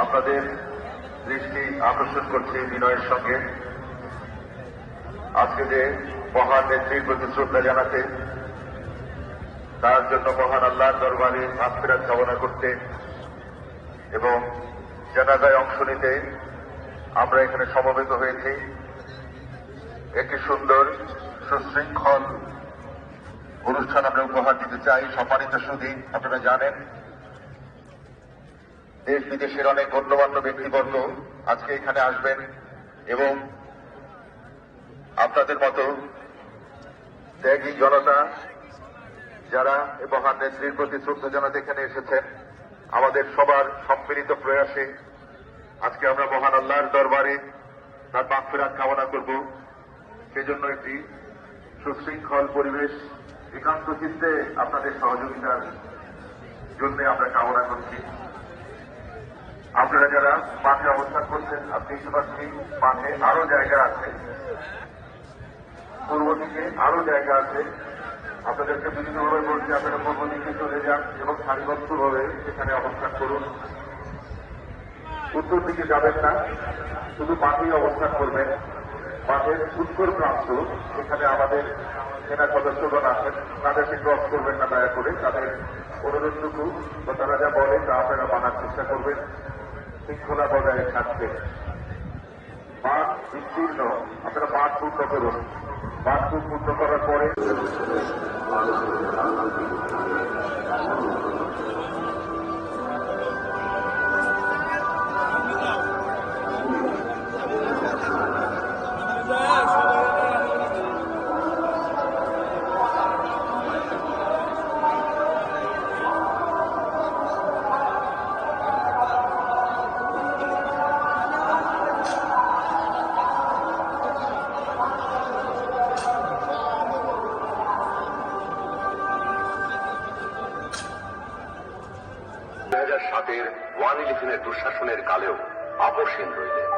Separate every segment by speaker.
Speaker 1: আপনাদের দৃষ্টি আকর্ষণ করছে বিনয়ের সঙ্গে আজকে যে মহান নেত্রীর প্রতি শ্রদ্ধা জানাতে, তার জন্য মহান আল্লাহর দরবারে মাগফিরাত কামনা করতে এবং জানাজায় অংশ নিতে আমরা এখানে সমবেত হয়েছি। একটি সুন্দর সুশৃঙ্খল অনুষ্ঠান আমরা উপহার দিতে চাই। সম্মানিত সুধী, আপনারা জানেন দেশ বিদেশের অনেক গণ্যমান্য ব্যক্তিবর্গ আজকে এখানে আসবেন এবং আপনাদের মতো ত্যাগী জনতা যারা এই মহান নেত্রীর প্রতি শ্রদ্ধা জানাতে এখানে এসেছেন, আমাদের সবার সম্মিলিত প্রয়াসে আজকে আমরা মহান আল্লাহর দরবারে তার মাগফিরাত কামনা করব। সেজন্য একটি সুশৃঙ্খল পরিবেশ একান্ত চিত্তে আপনাদের সহযোগিতার জন্য আমরা কামনা করছি। আপনারা যারা মাঠে অবস্থান করছেন, আপনি দেখতে পাচ্ছি মাঠে আরো জায়গা আছে, পূর্ব দিকে আরো জায়গা আছে। আপনাদেরকে বিভিন্নভাবে বলছি আপনারা পূর্ব দিকে চলে যান এবং সারিবদ্ধভাবে সেখানে অবস্থান করুন। উত্তর দিকে যাবেন না, শুধু মাঠেই অবস্থান করবেন। মাঠের উত্তর প্রান্ত সেখানে আমাদের সেনা সদস্যগণ আছেন, তাদেরকে ক্রস করবেন না দয়া করে। তাদের অনুরোধটুকু বা তারা যা বলে তা আপনারা মানার চেষ্টা করবেন, শৃঙ্খলা বজায় থাকবে। মাঠ বিস্তীর্ণ, আপনারা মাঠ পূর্ণ করুন। মাঠ পূর্ণ করার পরে
Speaker 2: সাতের 1/11 দুঃশাসনের কালেও আপোষহীন রইলেন।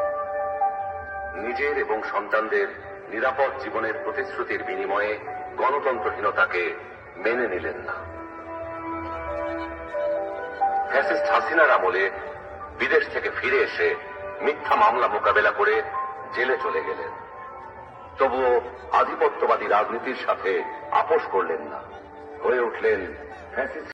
Speaker 2: নিজের এবং সন্তানদের নিরাপদ জীবনের প্রতিশ্রুতির বিনিময়ে গণতন্ত্রহীনতাকে মেনে নিলেন না। ফ্যাসিস্ট হাসিনার আমলে বিদেশ থেকে ফিরে এসে মিথ্যা মামলা মোকাবেলা করে জেলে চলে গেলেন। তবুও আধিপত্যবাদী রাজনীতির সাথে আপোষ করলেন না, হয়ে উঠলেন ফ্যাসিস্ট।